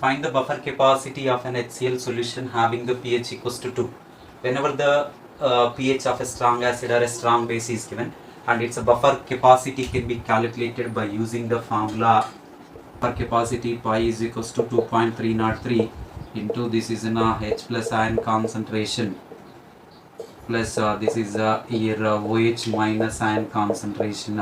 Find the buffer capacity of an HCl solution having the pH equals to 2. Whenever the pH of a strong acid or a strong base is given, and its buffer capacity can be calculated by using the formula buffer capacity pi is equals to 2.303 into this is in a H plus ion concentration plus this is here OH minus ion concentration.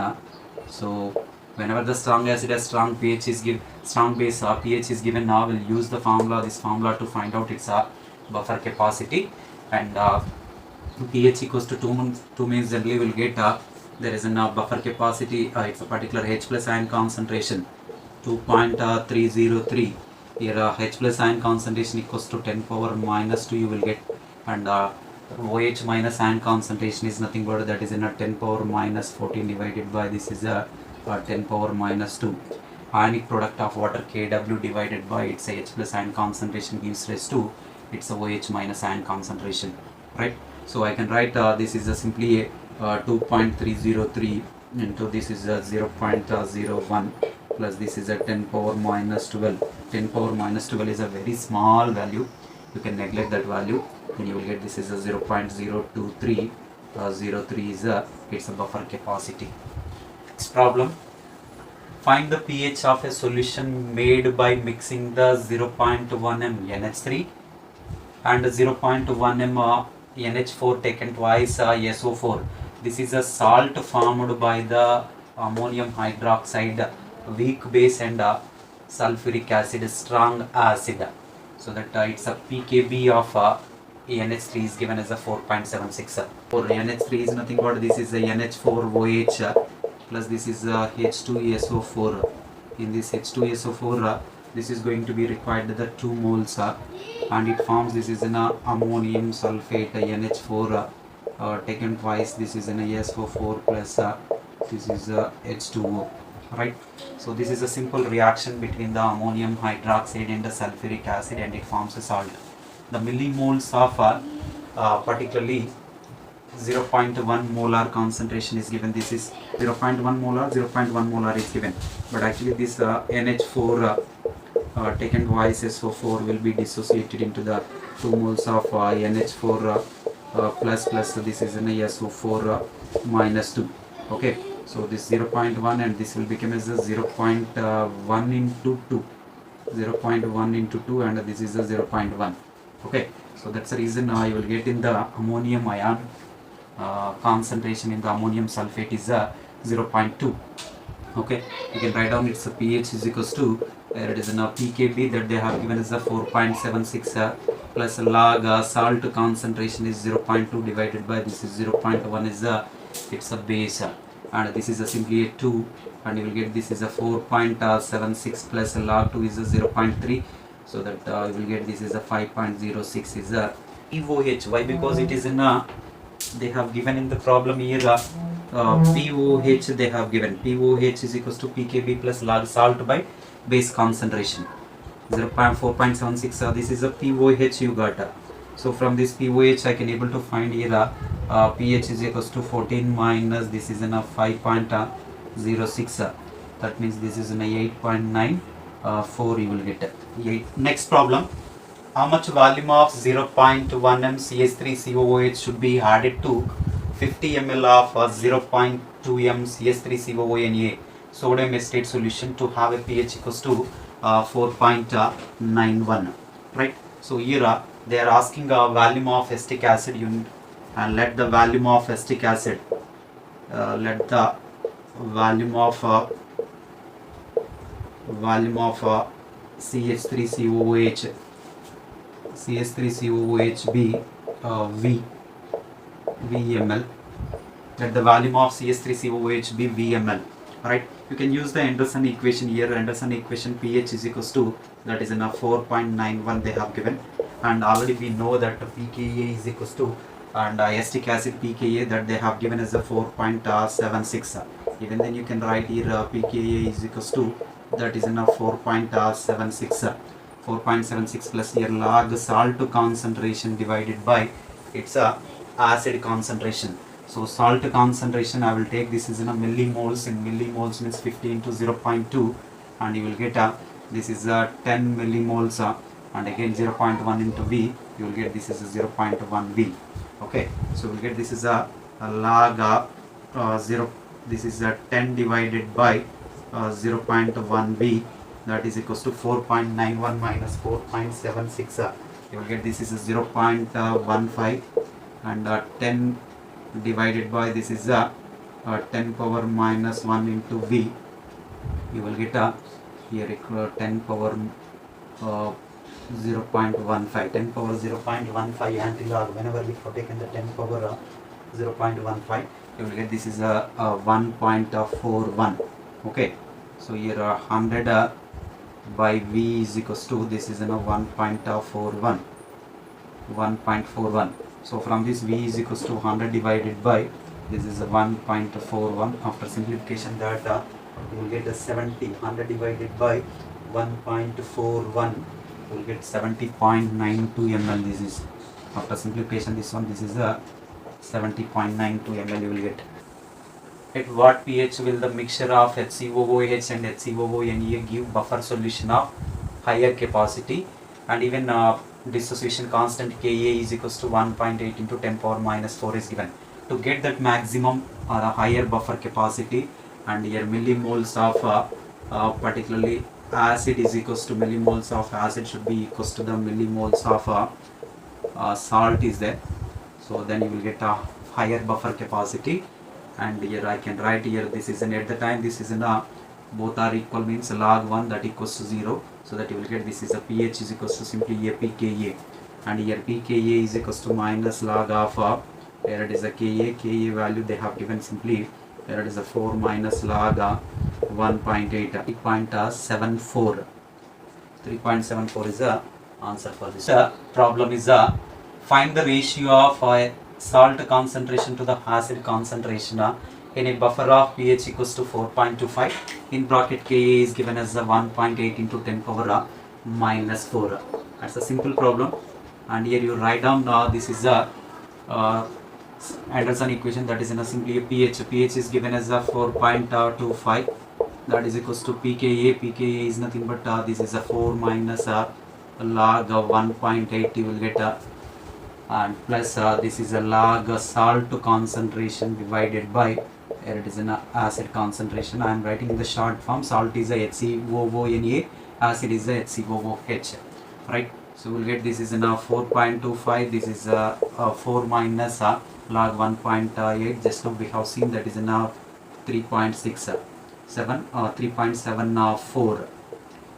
So whenever the strong acid has strong pH is given, strong base pH is given, now we'll use the formula, this formula, to find out its buffer capacity. And pH equals to 2 means generally we'll get there is a buffer capacity, it's a particular H plus ion concentration 2.303. Here H plus ion concentration equals to 10 power minus 2 you will get, and OH minus ion concentration is nothing but that is in a 10 power minus 14 divided by this is a 10 power minus 2. Ionic product of water Kw divided by its H plus ion concentration gives rise to its OH minus ion concentration, right? So I can write this is a simply a 2.303 into this is a 0.01 plus this is a 10 power minus 12. 10 power minus 12 is a very small value, you can neglect that value, and you will get this is a 0.023. 03 is its a buffer capacity. Next problem, find the pH of a solution made by mixing the 0.1 m NH3 and 0.1 m NH4 taken twice SO4. This is a salt formed by the ammonium hydroxide, weak base, and sulfuric acid, strong acid. So that it's a pKb of NH3 is given as a 4.76. For NH3 is nothing but this is a NH4OH plus this is H2SO4. In this H2SO4 this is going to be required the 2 moles and it forms this is an ammonium sulfate NH4 taken twice, this is an SO4 plus this is H2O, right? So this is a simple reaction between the ammonium hydroxide and the sulfuric acid and it forms a salt. The millimoles of particularly 0.1 molar concentration is given. This is 0.1 molar, 0.1 molar is given, but actually this NH4 taken twice SO4 will be dissociated into the 2 moles of NH4 plus this is an SO4 minus 2. Okay, so this 0.1 and this will become as a 0.1 into 2, 0.1 into 2, and this is a 0.1. Okay, so that's the reason you will get in the ammonium ion concentration in the ammonium sulfate is 0.2. Okay, you can write down its pH is equals to where it is in a pKb that they have given as a 4.76 plus log salt concentration is 0.2 divided by this is 0.1 is it's a base and this is a simply a 2, and you will get this is a 4.76 plus log 2 is a 0.3, so that you will get this is a 5.06 is a POH. Why? Because it is in a, they have given in the problem here POH they have given. POH is equals to pKb plus log salt by base concentration 4.76. This is a POH you got. So from this POH I can able to find here pH is equals to 14 minus this is in a 5.06. That means this is in a 8.94 you will get 8. Next problem, how much volume of 0.1 m CH3COOH should be added to 50 ml of 0.2 m CH3COONA sodium acetate solution to have a pH equals to 4.91, right? So here they are asking a volume of acetic acid unit, and let the volume of acetic acid let the volume of CH3COOH be V ml. Let the volume of CH3COOH be V ml. Right? You can use the Anderson equation here. Anderson equation pH is equals to that is in a 4.91 they have given, and already we know that pKa is equals to and acetic acid pKa that they have given as a 4.76. Even then you can write here pKa is equals to that is in a 4.76. 4.76 plus here log salt concentration divided by its acid concentration. So salt concentration I will take this is in a millimoles. In millimoles means 50 into 0.2, and you will get this is 10 millimoles and again 0.1 into V, you will get this is a 0.1 V. Okay, so we'll get this is a log 0, this is a 10 divided by 0.1 V, that is equals to 4.91 minus 4.76. You will get this is a 0.15 and 10 divided by this is 10 power minus 1 into V, you will get here equal 10 power 0.15, 10 power 0.15 anti-log. Whenever we have taken the 10 power 0.15, you will get this is a 1.41. Okay, so here 100 by V is equals to this is 1.41, 1.41. So from this V is equals to 100 divided by this is a 1.41. After simplification, that you will get a 70. 100 divided by 1.41, you will get 70.92 ml. This is after simplification. This one, this is a 70.92 ml. You will get. At what pH will the mixture of HCOOH and HCOONA give buffer solution of higher capacity, and even dissociation constant Ka is equals to 1.8 into 10 power minus 4 is given. To get that maximum or a higher buffer capacity, and here millimoles of particularly acid is equals to millimoles of acid should be equals to the millimoles of salt is there. So then you will get a higher buffer capacity. And here I can write here this is at the time this is both are equal means log 1 that equals to 0, so that you will get this is a pH is equals to simply a pKa, and here pKa is equals to minus log of here it is a Ka value they have given simply here it is a 4 minus log 1.8, 3.74. 3.74 is the answer for this. Problem is find the ratio of salt concentration to the acid concentration in a buffer of pH equals to 4.25. In bracket Ka is given as a 1.8 into 10 power minus 4. That's a simple problem, and here you write down this is a Anderson equation, that is in a simply a pH. pH is given as a 4.25, that is equals to pKa. pKa is nothing but this is a 4 minus log 1.8 you will get and plus this is a log salt concentration divided by here it is an acid concentration. I am writing in the short form. Salt is a HCOONA, acid is a HCOOH, right? So we'll get this is in 4.25, this is 4 minus log 1.8. just now we have seen that is in 3.67 3.74.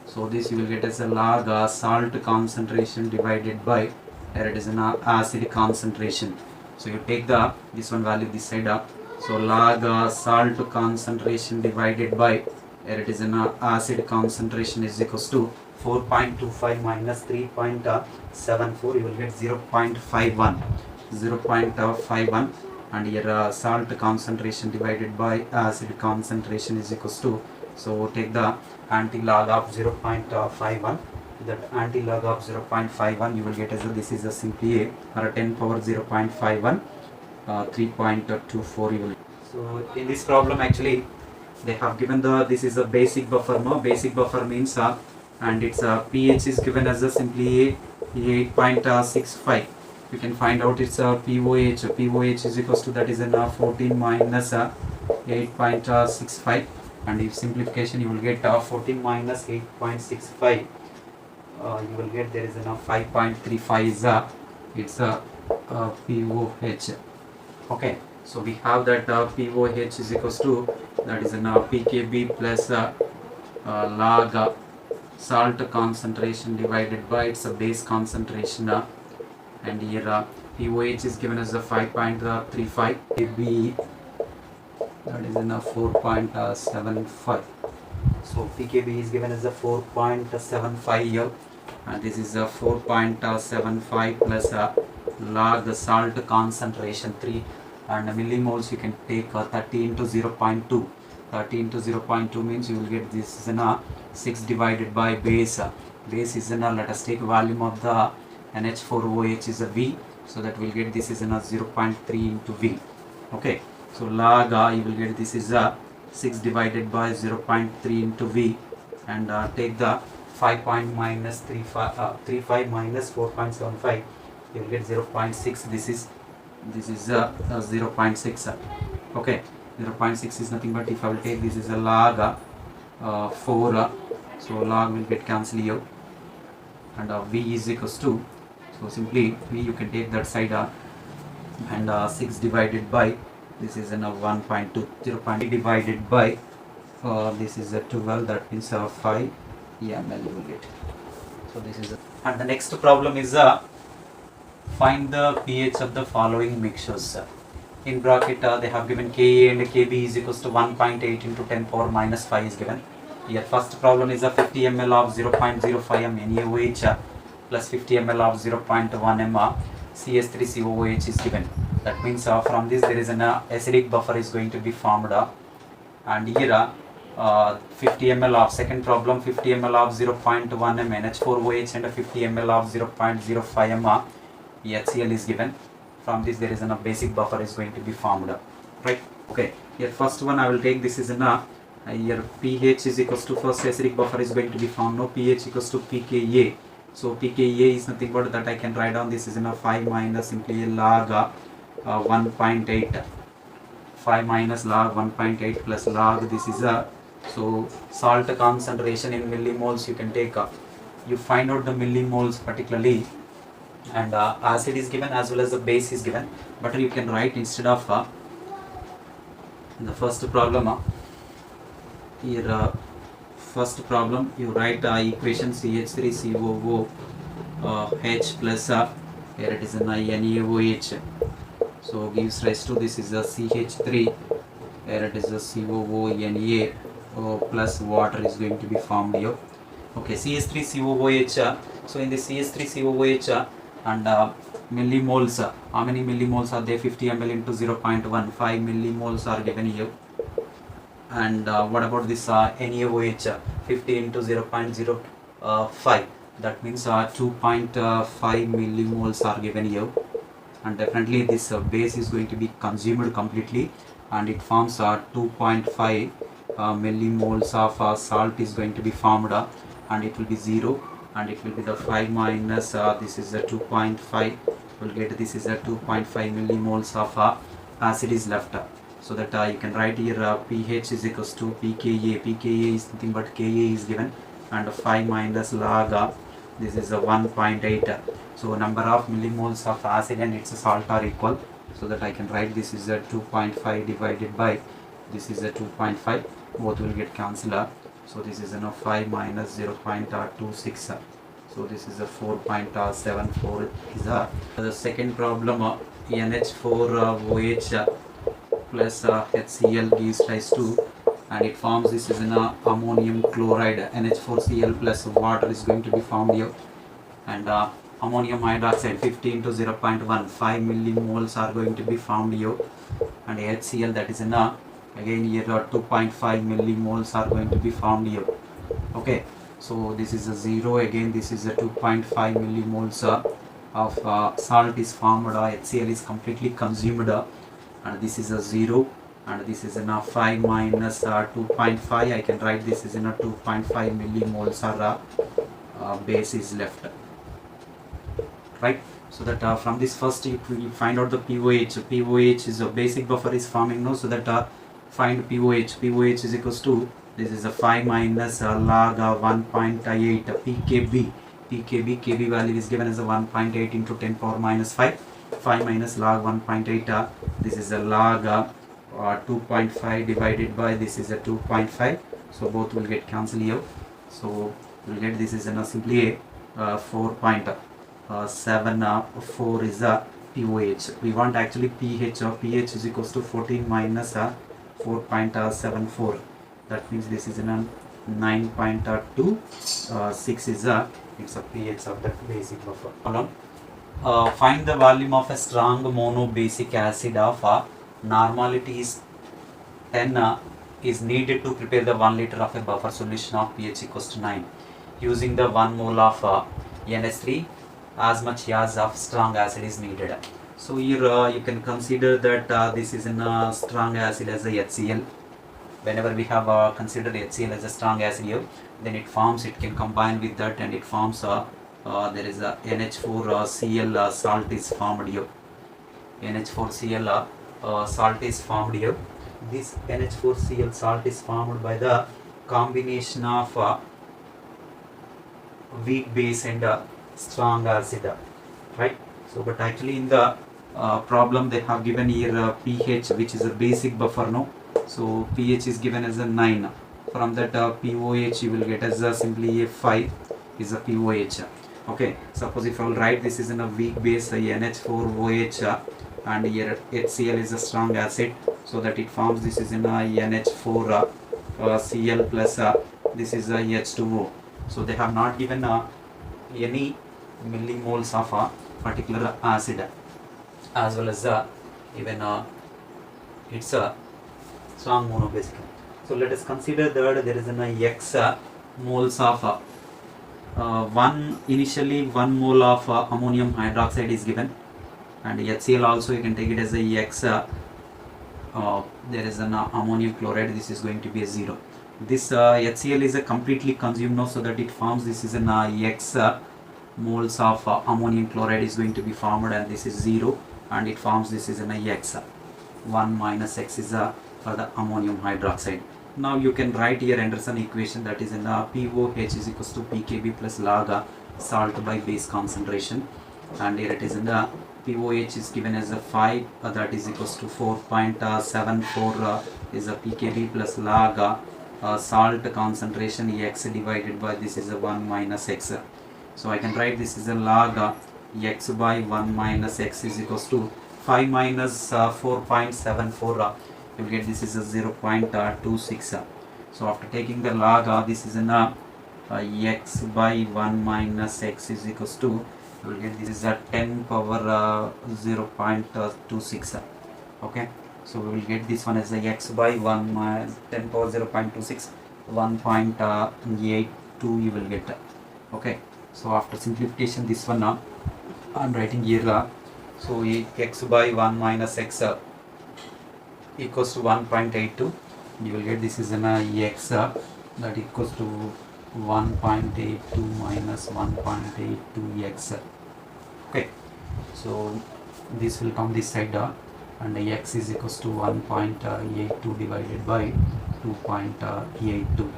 so this you will get as a log salt concentration divided by here it is an acid concentration. So you take the this one value this side up, so log salt concentration divided by here it is an acid concentration is equals to 4.25 minus 3.74, you will get 0.51, 0.51, and here salt concentration divided by acid concentration is equals to, so take the anti-log of 0.51, that anti-log of 0.51 you will get as this is a simply a or a 10 power 0.51 3.24 you will. So in this problem actually they have given the this is a basic buffer. Basic buffer means and its pH is given as a simply 8.65. you can find out its POH. POH is equals to that is an 14 minus 8.65, and if simplification you will get 14 minus 8.65, you will get there is enough 5.35 is it's a POH. Okay, so we have that POH is equals to that is an pKb plus log salt concentration divided by its base concentration, and here POH is given as a 5.35, Kb that is in a 4.75. so pKb is given as a 4.75 here, and this is a 4.75 plus log salt concentration 3, and millimoles you can take 30 into 0.2. 30 into 0.2 means you will get this is in 6 divided by base. Base is in let us take volume of the NH4OH is a V, so that we'll get this is in 0.3 into V. Okay, so log you will get this is 6 divided by 0.3 into V, and take the 5 point minus 35 minus 4.75, you will get 0.6. This is 0.6. Okay, 0.6 is nothing but if I will take this is a log 4, so log will get cancelled here, and v is equals to, so simply v you can take that side and 6 divided by this is in a 1.2, 0.3 divided by this is a 12, that means 5 ml you will get. So this is and the next problem is find the pH of the following mixtures. In bracket they have given Ka and Kb is equals to 1.8 into 10 power minus 5 is given. Here first problem is a 50 ml of 0.05 m NaOH plus 50 ml of 0.1 m CS3COOH is given. That means from this there is an acidic buffer is going to be formed, and here 50 ml of second problem 50 ml of 0.1 m NH4OH and 50 ml of 0.05 m HCl is given. From this there is a basic buffer is going to be formed, right? Okay, here first one I will take this is here pH is equals to first acidic buffer is going to be formed. Now pH equals to pKa. So pKa is nothing but that I can write down this is 5 minus simply log 1.8, 5 minus log 1.8 plus log this is so salt concentration in millimoles you can take you find out the millimoles particularly, and acid is given as well as the base is given, but you can write instead of the first problem here first problem you write equation CH3COO H plus here it is an NaOH, so gives rise to this is a CH3, here it is a COO plus water is going to be formed here. Okay, CH3COOH, so in the CH3COOH and millimoles, how many millimoles are there? 50 ml into 0.1, 5 millimoles are given here. And what about this NaOH 50 into 0.05, that means 2.5 millimoles are given here, and definitely this base is going to be consumed completely and it forms 2.5 millimoles of salt is going to be formed, and it will be 0, and it will be the 5 minus this is a 2.5, will get this is a 2.5 millimoles of acid is left. So that you can write here pH is equals to pKa. pKa is nothing but Ka is given, and 5 minus log this is a 1.8. So number of millimoles of acid and its salt are equal, so that I can write this is a 2.5 divided by this is a 2.5, both will get cancelled. So this is 5 minus 0.26, so this is a 4.74 is the second problem NH4OH plus HCl gives rise to, and it forms this is an ammonium chloride. NH4Cl plus water is going to be formed here, and ammonium hydroxide 50 into 0.1, 5 millimoles are going to be formed here, and HCl that is again here 2.5 millimoles are going to be formed here. Okay, so this is a 0, again this is a 2.5 millimoles of salt is formed, HCl is completely consumed, and this is a 0, and this is 5 minus 2.5, I can write this is 2.5 millimoles are base is left, right? So that from this first you find out the POH. POH is a basic buffer is forming now, so that find POH. POH is equals to this is a 5 minus log 1.8 pKb. Kb value is given as a 1.8 into 10 power minus 5. 5 minus log 1.8 this is a log 2.5 divided by this is a 2.5, so both will get cancelled here, so we'll get this is simply a 4.74 is a POH. We want actually pH of pH is equals to 14 minus 4.74, that means this is 9.26 is it's a pH of the basic buffer. Find the volume of a strong monobasic acid of normality is 10 is needed to prepare the 1 liter of a buffer solution of pH equals to 9 using the 1 mole of NH3, as much as of strong acid is needed. So here you can consider that this is a strong acid as a HCl, whenever we have considered HCl as a strong acid here, then it can combine with that, and it forms there is a NH4Cl salt is formed here. NH4Cl salt is formed here. This NH4Cl salt is formed by the combination of weak base and strong acid, right? So but actually in the problem they have given here pH, which is a basic buffer, no? So pH is given as a 9. From that POH you will get as simply a 5 is a POH. Okay, suppose if I will write this is in a weak base NH4OH and here HCl is a strong acid, so that it forms this is in a NH4Cl plus this is a H2O. So they have not given any millimoles of a particular acid, as well as even it's a strong mono basically. So let us consider that there is an X moles of initially 1 mole of ammonium hydroxide is given, and HCl also you can take it as a X. There is an ammonium chloride, this is going to be a 0. This HCl is a completely consumed now, so that it forms this is an X moles of ammonium chloride is going to be formed, and this is 0, and it forms this is an X. 1 minus X is for the ammonium hydroxide. Now you can write here Anderson equation, that is in POH is equals to pKb plus log salt by base concentration, and here it is in the POH is given as a 5, that is equals to 4.74 is a pKb plus log salt concentration X divided by this is a 1 minus X. So I can write this is a log X by 1 minus X is equals to 5 minus 4.74, you will get this is a 0.26. So after taking the log this is an X by 1 minus X is equals to, you will get this is a 10 power 0.26. Okay, so we will get this one as a X by 1 minus 10 power 0.26, 1.82 you will get. Okay, so after simplification this one I am writing here, so X by 1 minus X equals to 1.82, you will get this is an X that equals to 1.82 minus 1.82 X. Okay, so this will come this side and X is equals to 1.82 divided by 2.82,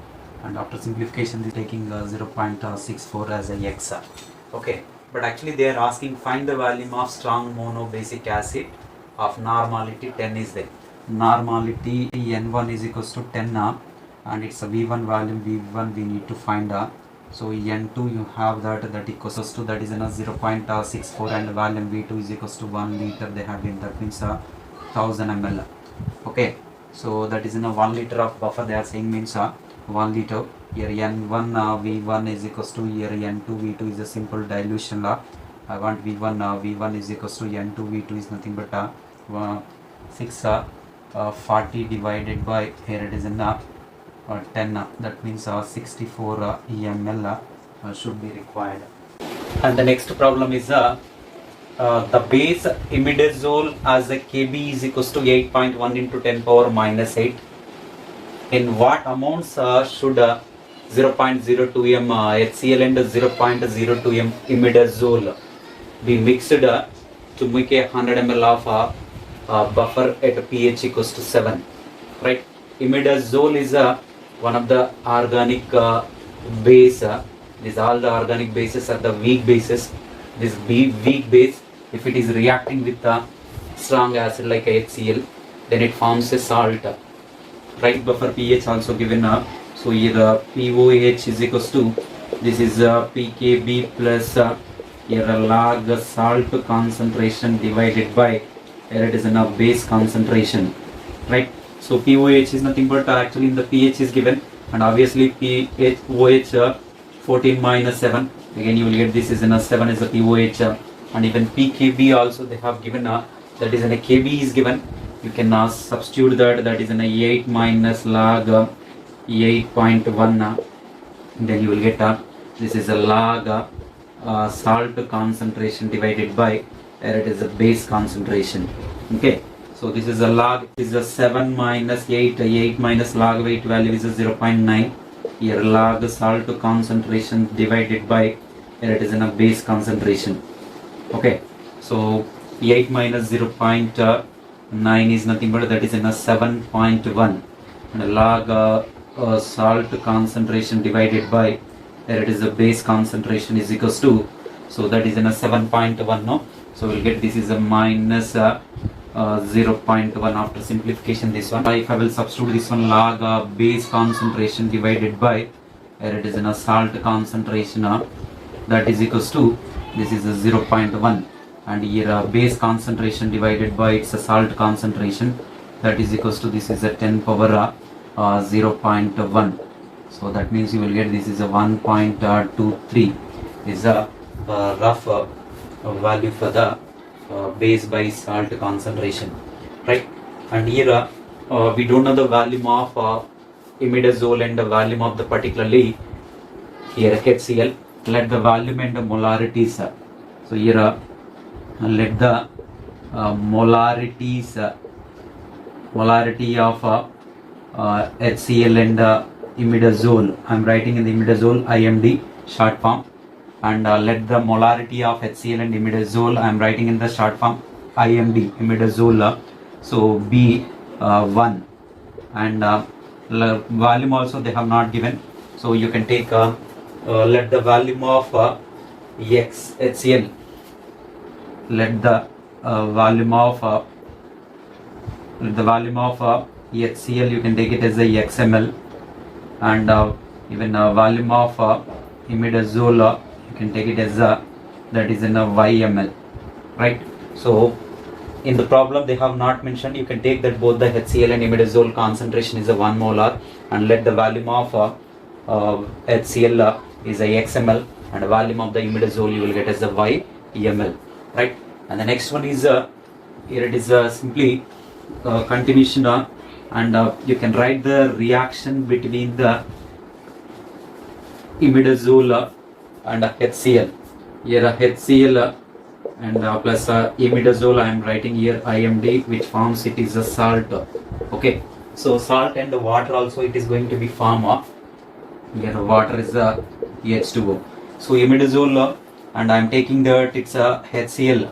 and after simplification this is taking 0.64 as a X. Okay, but actually they are asking find the volume of strong monobasic acid of normality 10 is there. Normality N1 is equals to 10 and it's a V1 volume, V1 we need to find so N2 you have that equals to, that is in a 0.64, and volume V2 is equals to 1 liter they have in, that means 1000 ml. Okay, so that is in a 1 liter of buffer they are saying means 1 liter. Here N1 V1 is equals to here N2 V2 is a simple dilution law. I want V1 V1 is equals to N2 V2 is nothing but 640 divided by here it is in 10, that means 64 ml should be required. And the next problem is the base imidazole as a Kb is equals to 8.1 into 10 power minus 8. In what amounts should 0.02 m HCl and 0.02 m imidazole be mixed to make a 100 ml of buffer at pH equals to 7, right? Imidazole is one of the organic base. These all the organic bases are the weak bases. This weak base, if it is reacting with a strong acid like HCl, then it forms a salt. Right buffer pH also given up. So here POH is equals to, this is pKb plus here a log salt concentration divided by here it is in a base concentration, right? So POH is nothing but actually in the pH is given, and obviously POH 14 minus 7, again you will get this is in a 7 is a POH, and even pKb also they have given that is in a Kb is given. You can substitute that is in a 8 minus log 8.1, then you will get this is a log salt concentration divided by here it is a base concentration. Okay, So this is a log, this is a 7 minus 8, 8 minus log of 8 value is a 0.9. Here log salt concentration divided by, here it is in a base concentration. Okay, so 8 minus 0.9 is nothing but that is in a 7.1. And log salt concentration divided by, here it is a base concentration is equals to, so that is in a 7.1, no? So we'll get this is a minus 0.1 after simplification this one. If I will substitute this one log base concentration divided by, here it is in a salt concentration that is equals to, this is a 0.1, and here base concentration divided by its a salt concentration that is equals to, this is a 10 power 0.1. So that means you will get this is a 1.23 is a rough value for the base by salt concentration, right? And here we don't know the volume of imidazole and the volume of the particularly here HCl. Let the volume and the molarities. So here let the molarities molarity of HCl and imidazole. I am writing in the imidazole IMD short form, and let the molarity of HCl and imidazole I am writing in the short form IMD imidazole. So be 1, and volume also they have not given. So you can take let the volume of HCl, let the volume of HCl you can take it as a XML, and even volume of imidazole you can take it as a, that is in a YML, right? So in the problem they have not mentioned, you can take that both the HCl and imidazole concentration is a 1 molar, and let the volume of HCl is a XML, and the volume of the imidazole you will get as a YML, right? And the next one is here it is simply continuation, and you can write the reaction between the imidazole and HCl. Here HCl and plus imidazole I am writing here IMD, which forms it is a salt. Okay, so salt and the water also it is going to be form of, here water is a H2O. So imidazole and I am taking that it's a HCl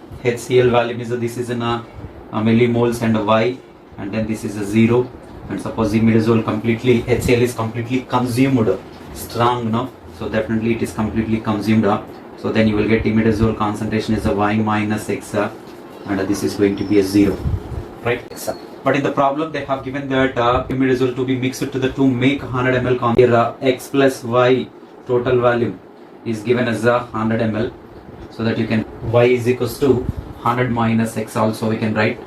value is this is in a millimoles and a Y, and then this is a 0, and suppose imidazole completely HCl is completely consumed strong, no? So definitely it is completely consumed. So then you will get imidazole concentration is a Y minus X, and this is going to be a 0, right? But in the problem they have given that imidazole to be mixed to the to make 100 ml here X plus Y total volume is given as a 100 ml, so that you can Y is equals to 100 minus X also we can write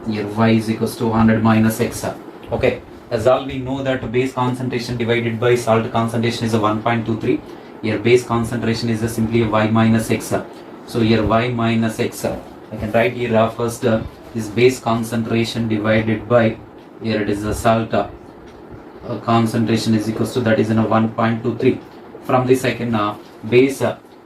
here Y is equals to 100 minus X. Okay, as all we know that base concentration divided by salt concentration is a 1.23. Here base concentration is simply Y minus X. So here Y minus X I can write here first this base concentration divided by, here it is the salt concentration is equals to, that is in a 1.23. From this I can base,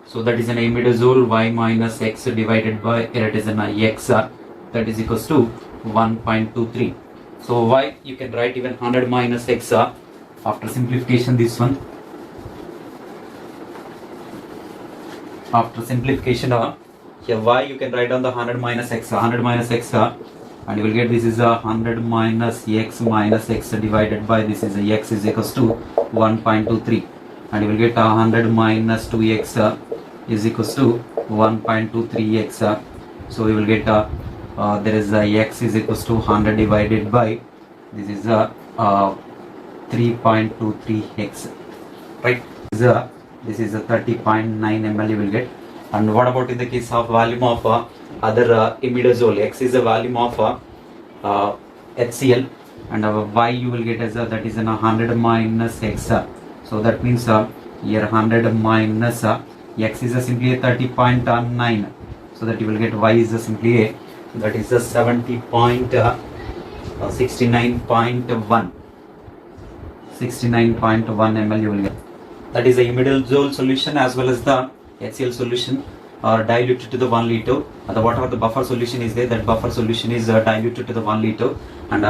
so that is an imidazole Y minus X divided by, here it is an X, that is equals to 1.23. So Y you can write even 100 minus X after simplification this one. After simplification here Y you can write down the 100 minus X, 100 minus X, and you will get this is a 100 minus X divided by, this is a X is equals to 1.23, and you will get 100 minus 2X is equals to 1.23X. So you will get there is a X is equals to 100 divided by, this is a 3.23X, right? This is a 30.9 ml you will get. And what about in the case of volume of other imidazole? X is the volume of HCl, and Y you will get as that is an 100 minus X. So that means here 100 minus X is simply a 30.9. So that you will get Y is simply a, that is a 69.1 ml you will get. That is the imidazole solution as well as the HCl solution. or diluted to the 1 liter. Whatever the buffer solution is there, that buffer solution is diluted to the 1 liter, and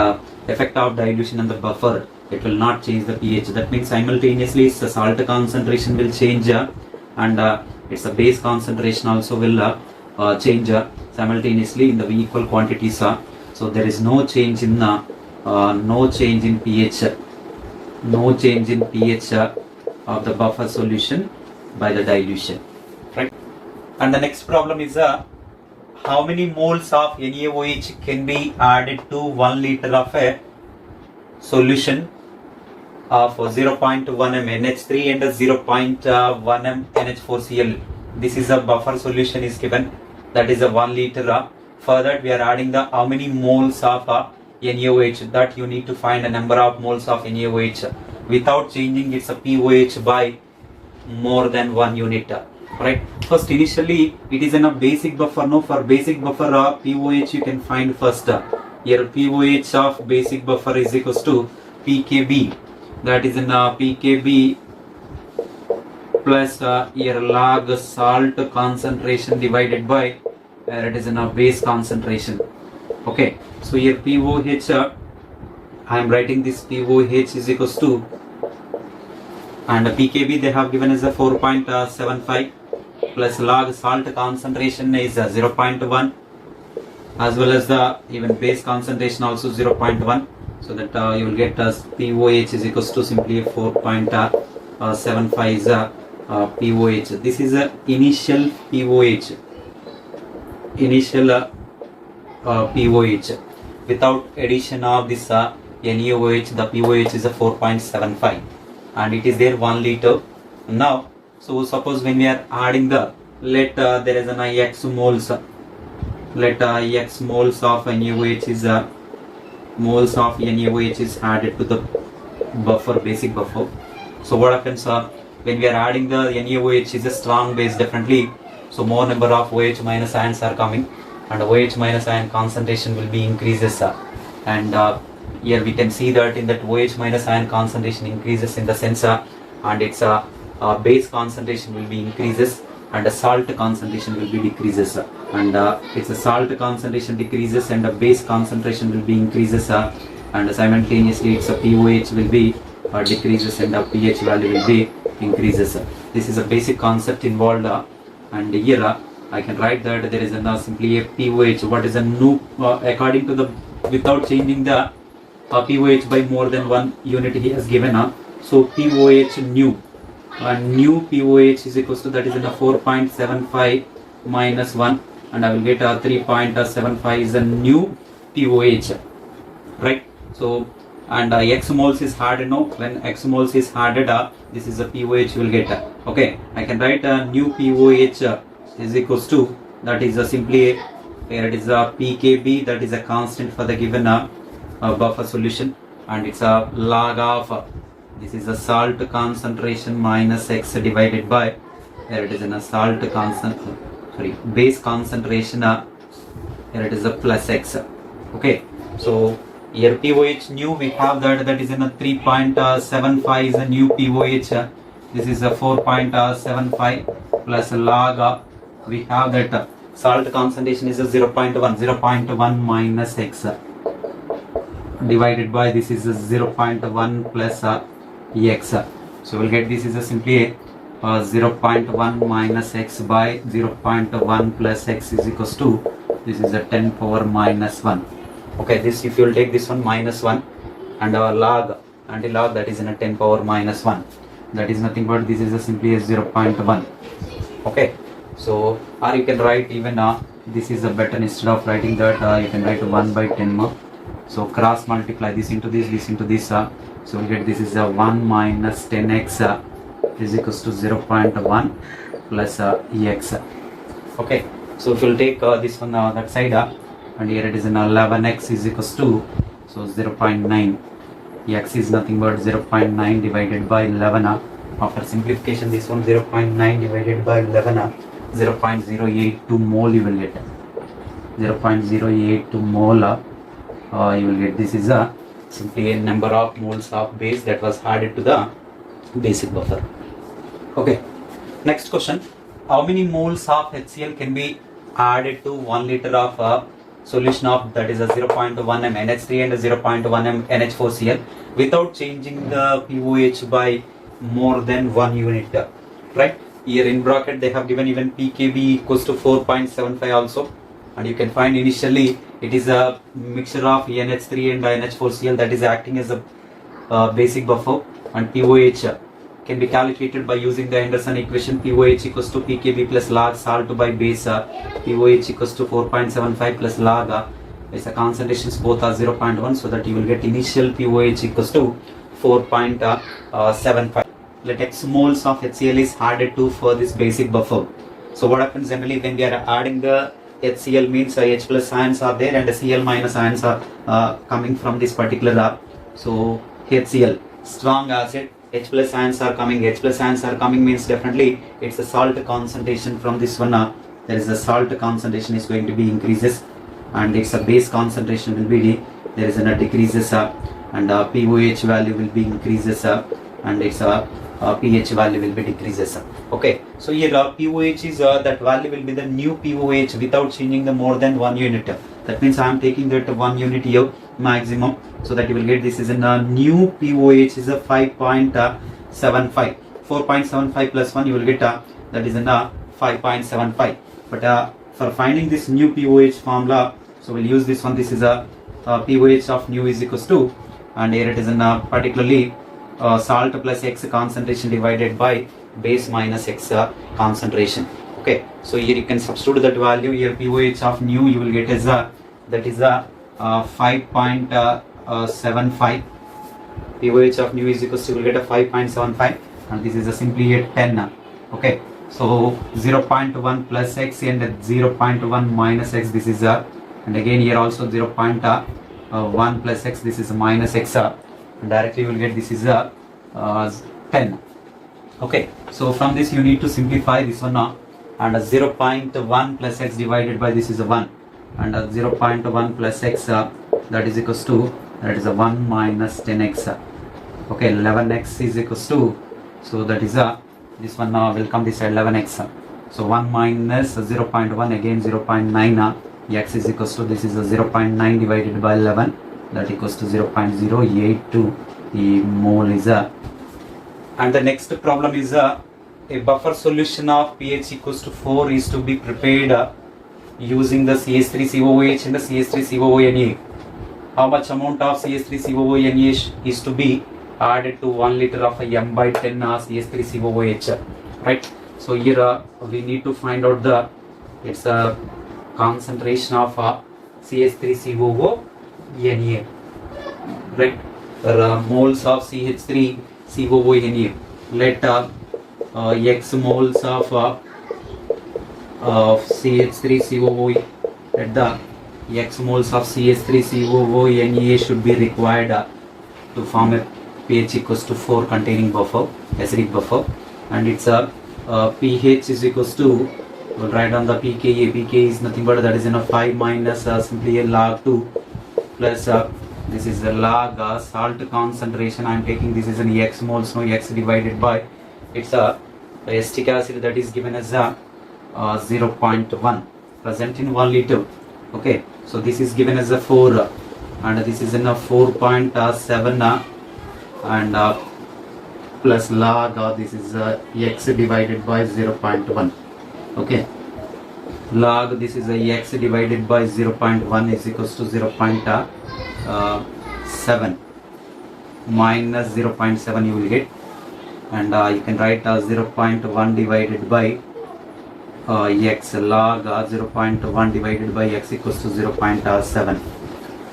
effect of dilution on the buffer, it will not change the pH. That means simultaneously its salt concentration will change, and its base concentration also will change simultaneously in the equal quantities. So there is no change in pH, no change in pH of the buffer solution by the dilution, right? And the next problem is how many moles of NaOH can be added to 1 liter of a solution of 0.1 m NH3 and 0.1 m NH4Cl. This is a buffer solution is given, that is a 1 liter. For that we are adding the how many moles of NaOH, that you need to find a number of moles of NaOH without changing its pOH by more than 1 unit, right? First, initially it is in a basic buffer. No, for basic buffer pOH you can find first. Here pOH of basic buffer is equals to pKb, that is in pKb plus here log salt concentration divided by it is in a base concentration. Okay, so here pOH, I am writing this pOH is equals to, and pKb they have given as a 4.75 plus log salt concentration is 0.1, as well as the even base concentration also 0.1, so that you will get as pOH is equals to simply 4.75 is pOH. This is a initial pOH, initial pOH. Without addition of this NaOH, the pOH is a 4.75, and it is there 1 liter. Now, so suppose when we are adding the, let there is an X moles, let X moles of NaOH is moles of NaOH is added to the buffer, basic buffer. So what happens when we are adding the NaOH is a strong base, definitely, so more number of OH minus ions are coming, and OH minus ion concentration will be increases, and here we can see that in that OH minus ion concentration increases in the sense and its base concentration will be increases, and the salt concentration will be decreases, and its salt concentration decreases and the base concentration will be increases, and simultaneously its pOH will be decreases and the pH value will be increases. This is a basic concept involved, and here I can write that there is simply a pOH. What is a new according to the, without changing the pOH by more than 1 unit he has given. So pOH new, new pOH is equals to, that is in a 4.75 minus 1, and I will get 3.75 is a new pOH, right? So, and X moles is added. No, when X moles is added, this is a pOH you will get. Okay, I can write a new pOH is equals to, that is simply here it is a pKb, that is a constant for the given buffer solution, and it's a log of this is a salt concentration minus X divided by, here it is in a salt base concentration, here it is a plus X. Okay, so here pOH new we have that is in a 3.75 is a new pOH. This is a 4.75 plus log we have that salt concentration is a 0.1 minus X divided by this is a 0.1 plus X. So we'll get this is a simply 0.1 minus X by 0.1 plus X is equals to, this is a 10 power minus 1. Okay, this if you will take this one minus 1 and our log, anti-log, that is in a 10 power minus 1, that is nothing but this is a simply a 0.1. Okay, so or you can write even this is a better, instead of writing that you can write 1 by 10 more. So cross multiply this into this into this, so we get this is a 1 minus 10x is equals to 0.1 plus Ex. Okay, so if you'll take this one that side, and here it is an 11x is equals to, so 0.9, X is nothing but 0.9 divided by 11. After simplification, this one 0.9 divided by 11, 0.082 mole you will get, 0.082 mole you will get. This is a simply a number of moles of base that was added to the basic buffer. Okay, next question. how many moles of HCl can be added to 1 liter of solution of that is a 0.1 m NH3 and a 0.1 m NH4Cl without changing the pOH by more than 1 unit, right? Here in bracket they have given even pKb equals to 4.75 also, and you can find initially it is a mixture of NH3 and NH4Cl that is acting as a basic buffer, and pOH can be calculated by using the Henderson equation. pOH equals to pKb plus log salt by base, pOH equals to 4.75 plus log is the concentrations both are 0.1, so that you will get initial pOH equals to 4.75. Let x moles of HCl is added to for this basic buffer. So what happens generally when we are adding the HCl means H plus ions are there and Cl minus ions are coming from this particular so HCl strong acid, H plus ions are coming. H plus ions are coming means definitely it's a salt concentration from this one. There is a salt concentration is going to be increases, and it's a base concentration will be there is a decreases and pOH value will be increases and its pH value will be decreases. Okay, so here pOH is that value will be the new pOH without changing the more than 1 unit. That means I am taking that 1 unit here maximum, so that you will get this is in a new pOH is a 5.75. 4.75 plus 1 you will get that is in a 5.75. But for finding this new pOH formula, so we'll use this one. This is a pOH of new is equals to, and here it is in particularly salt plus X concentration divided by base minus X concentration. Okay, so here you can substitute that value. Here pOH of new you will get as a that is a 5.75. pOH of new is equals to you will get a 5.75, and this is a simply a 10. Okay, so 0.1 plus X and 0.1 minus X, this is a, and again here also 0.1 plus X, this is a minus X, and directly you will get this is a 10. Okay, so from this you need to simplify this one now, and 0.1 plus X divided by this is a 1, and 0.1 plus X that is equals to that is a 1 minus 10X. Okay, 11X is equals to, so that is a this one now will come this side 11X. So 1 minus 0.1 again 0.9 X is equals to this is a 0.9 divided by 11, that equals to 0.082 the mole is a. And the next problem is a buffer solution of pH equals to 4 is to be prepared using the CH3COOH and the CH3COONA. How much amount of CH3COONA is to be added to 1 liter of a m by 10 CH3COOH, right? So here we need to find out the it's a concentration of CH3COONA, right? Moles of CH3COONA. Let X moles of CH3COOH, let the X moles of CH3COONA should be required to form a pH equals to 4 containing buffer, acidic buffer, and its pH is equals to, we'll write on the pKa. pKa is nothing but that is 5 minus simply a log 2 plus this is the log salt concentration. I am taking this is an X moles, no X divided by it's acetic acid that is given as 0.1 present in 1 liter. Okay, so this is given as a 4 and this is in a 4.7 and plus log this is X divided by 0.1. Okay, log this is a X divided by 0.1 is equals to 0.7 minus 0.7 you will get, and you can write 0.1 divided by X log 0.1 divided by X equals to 0.7,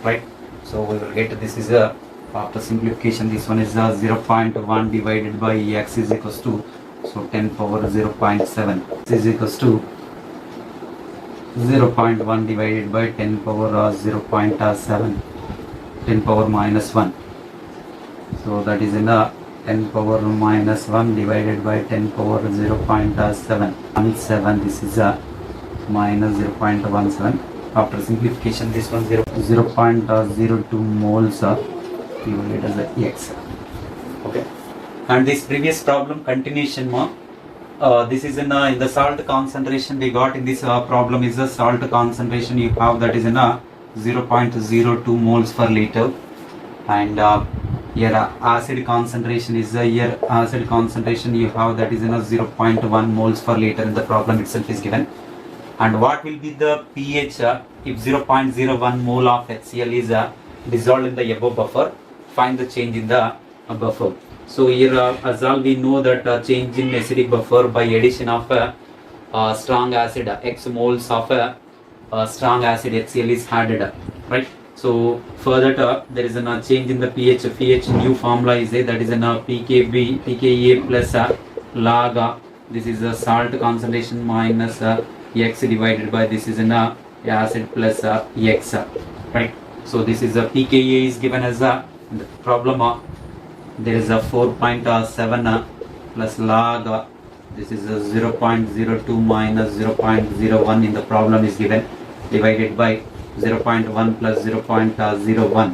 right? So we will get this is a after simplification this one is 0.1 divided by X is equals to, so 10 power 0.7 this is equals to 0.1 divided by 10 power 0.7, 10 power minus 1, so that is in a 10 power minus 1 divided by 10 power 0.7, 17 this is a minus 0.17. After simplification this one 0.02 moles you will get as a X. Okay, and this previous problem continuation This is in the salt concentration we got in this problem is the salt concentration you have, that is in 0.02 moles per liter, and here acid concentration is here acid concentration you have, that is in 0.1 moles per liter in the problem itself is given. And what will be the pH if 0.01 mole of HCl is dissolved in the above buffer? Find the change in the buffer. So here as all we know that change in acidic buffer by addition of strong acid, X moles of strong acid HCl is added, right? So further there is a change in the pH. pH new formula is there, that is pKa plus log this is a salt concentration minus X divided by this is acid plus X, right? So this is a pKa is given as a problem. There is a 4.7 plus log this is a 0.02 minus 0.01 in the problem is given, divided by 0.1 plus 0.01.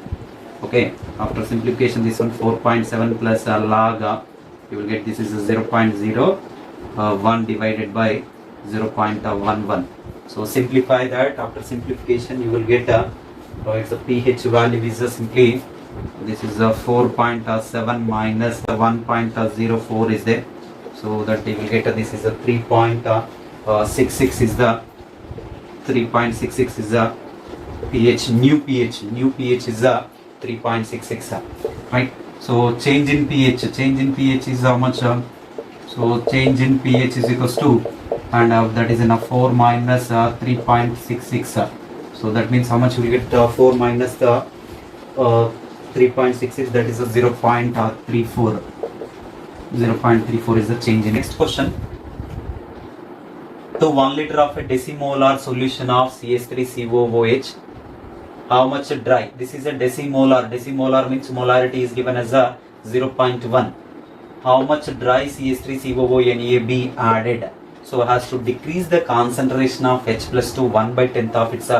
Okay, after simplification this one 4.7 plus log you will get this is a 0.01 divided by 0.11. So simplify that. After simplification you will get it's a pH value is simply this is a 4.7 minus 1.04 is there, so that you will get this is a 3.66 is the 3.66 is the pH new pH is a 3.66, right? So change in pH is how much? So change in pH is equals to, and that is in a 4 minus 3.66. So that means how much we get 4 minus the 3.66, that is a 0.34. 0.34 is the change in. Next question. To 1 liter of a decimolar solution of CH3COOH, how much dry? This is a decimolar. Decimolar means molarity is given as a 0.1. How much dry CH3COONA be added? So it has to decrease the concentration of H plus to 1/10th of its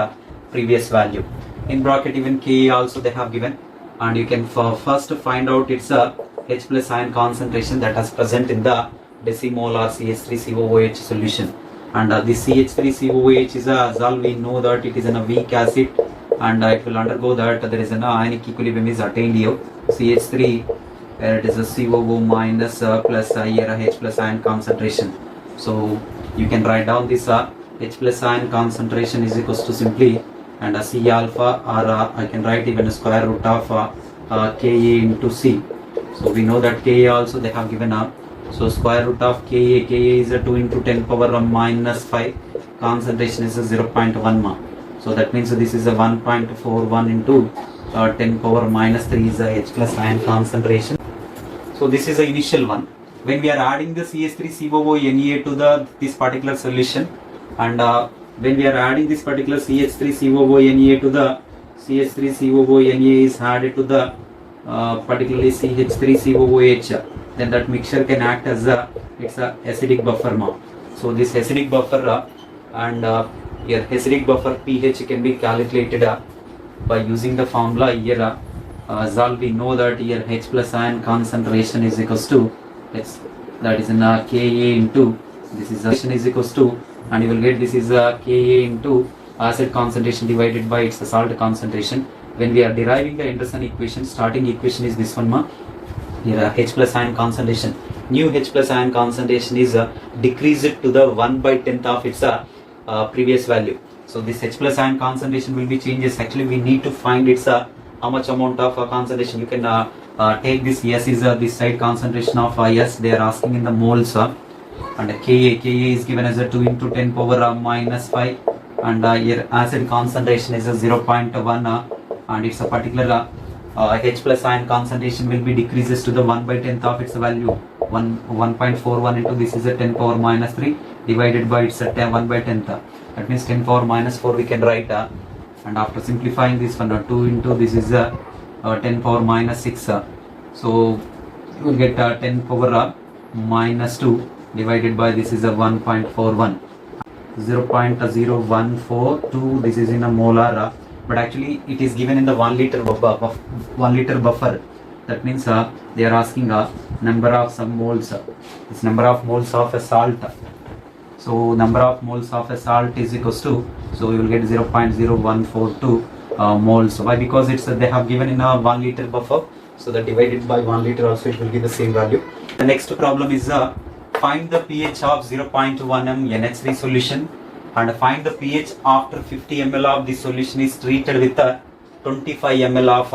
previous value. In bracket even Ka also they have given, and you can first find out its H plus ion concentration that is present in the decimolar CH3COOH solution. And this CH3COOH is as all we know that it is in a weak acid, and it will undergo that there is an ionic equilibrium is attained here. CH3 it is a COO minus plus here H plus ion concentration. So you can write down this H plus ion concentration is equals to simply and C alpha, or I can write even a square root of Ka into C. So we know that Ka also they have given up. So square root of Ka is a 2 into 10 power minus 5. Concentration is a 0.1 So that means this is a 1.41 into 10 power minus 3 is a H plus ion concentration. So this is the initial one. When we are adding the CH3COONA to this particular solution, and when we are adding this particular CH3COONA to the CH3COONA is added to the particularly CH3COOH, then that mixture can act as it's a acidic buffer. So this acidic buffer and here acidic buffer pH can be calculated by using the formula here. As all we know that here H plus ion concentration is equals to that is in Ka into this is equals to, and you will get this is Ka into acid concentration divided by its salt concentration. When we are deriving the Anderson equation, starting equation is this one here H plus ion concentration. New H plus ion concentration is decreased to the 1/10th of its previous value. So this H plus ion concentration will be changes. Actually we need to find its how much amount of concentration. You can take this S is this side concentration of S. They are asking in the moles, and Ka is given as a 2 into 10 power minus 5, and here acid concentration is a 0.1 and it's a particular H plus ion concentration will be decreases to the 1/10th of its value. 1.41 into this is a 10 power minus 3 divided by its 1/10th. That means 10 power minus 4 we can write, and after simplifying this one 2 into this is 10 power minus 6. So you will get 10 power minus 2 divided by this is a 1.41. 0.0142 this is in a molar, but actually it is given in the 1 liter buffer. That means they are asking number of some moles. This number of moles of a salt. So number of moles of a salt is equals to, so we will get 0.0142 moles. Why? Because it's they have given in a 1 liter buffer, so that divided by 1 liter also it will give the same value. The next problem is find the pH of 0.1 m NH3 solution and find the pH after 50 ml of the solution is treated with 25 ml of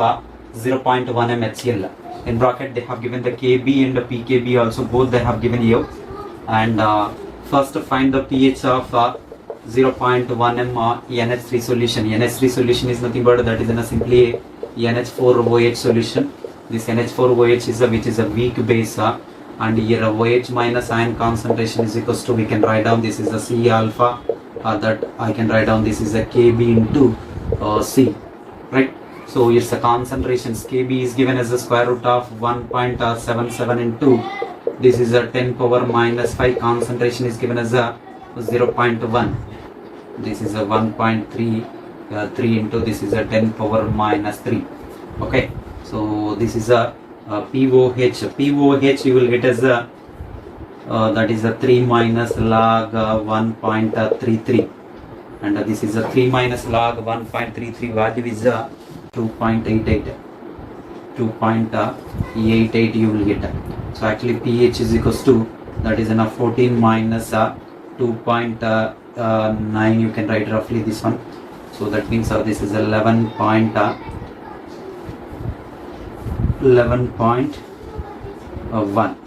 0.1 m HCl. In bracket they have given the Kb and the pKb also, both they have given here. And first find the pH of 0.1 m NH3 solution. NH3 solution is nothing but that is in a simply a NH4OH solution. This NH4OH is which is a weak base, and here OH minus ion concentration is equals to, we can write down this is a C alpha, that I can write down this is a Kb into C, right? So here's the concentrations. Kb is given as the square root of 1.77 into, this is a 10 power minus 5. Concentration is given as a 0.1. This is a 1.3 3 into this is a 10 power minus 3. Okay, so this is a POH. POH you will get as a that is a 3 minus log 1.33, and this is a 3 minus log 1.33 value is 2.88. 2.88 you will get. So actually pH is equals to, that is in a 14 minus 2.9, you can write roughly this one. So that means this is 11.1.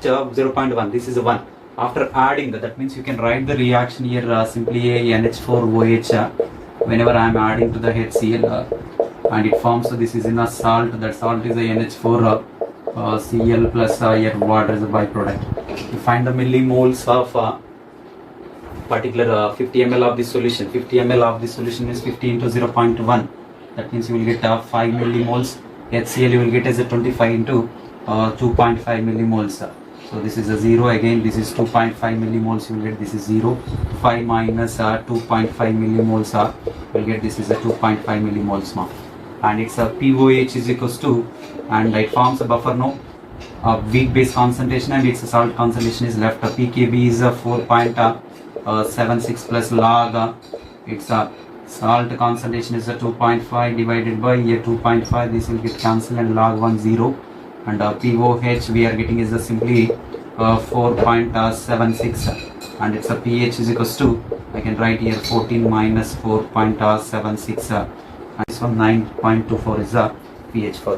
So 0.1, this is a 1. After adding that means you can write the reaction here simply a NH4OH whenever I am adding to the HCl, and it forms, so this is in a salt, that salt is a NH4 Cl plus here water as a byproduct. You find the millimoles of particular 50 ml of this solution. 50 ml of this solution is 50 into 0.1. That means you will get 5 millimoles. HCl you will get as a 25 into 2.5 millimoles. So this is a 0 again, this is 2.5 millimoles, you will get this is 0. 5 minus 2.5 millimoles, you will get this is a 2.5 millimoles now. And it's a POH is equals to, and it forms a buffer no, weak base concentration, and its salt concentration is left. pKb is 4.76 plus log, its salt concentration is 2.5 divided by here 2.5, this will get cancelled, and log 1 0, and POH we are getting is simply 4.76, and its a pH is equals to, I can write here 14 minus 4.76, and this one 9.24 is the pH for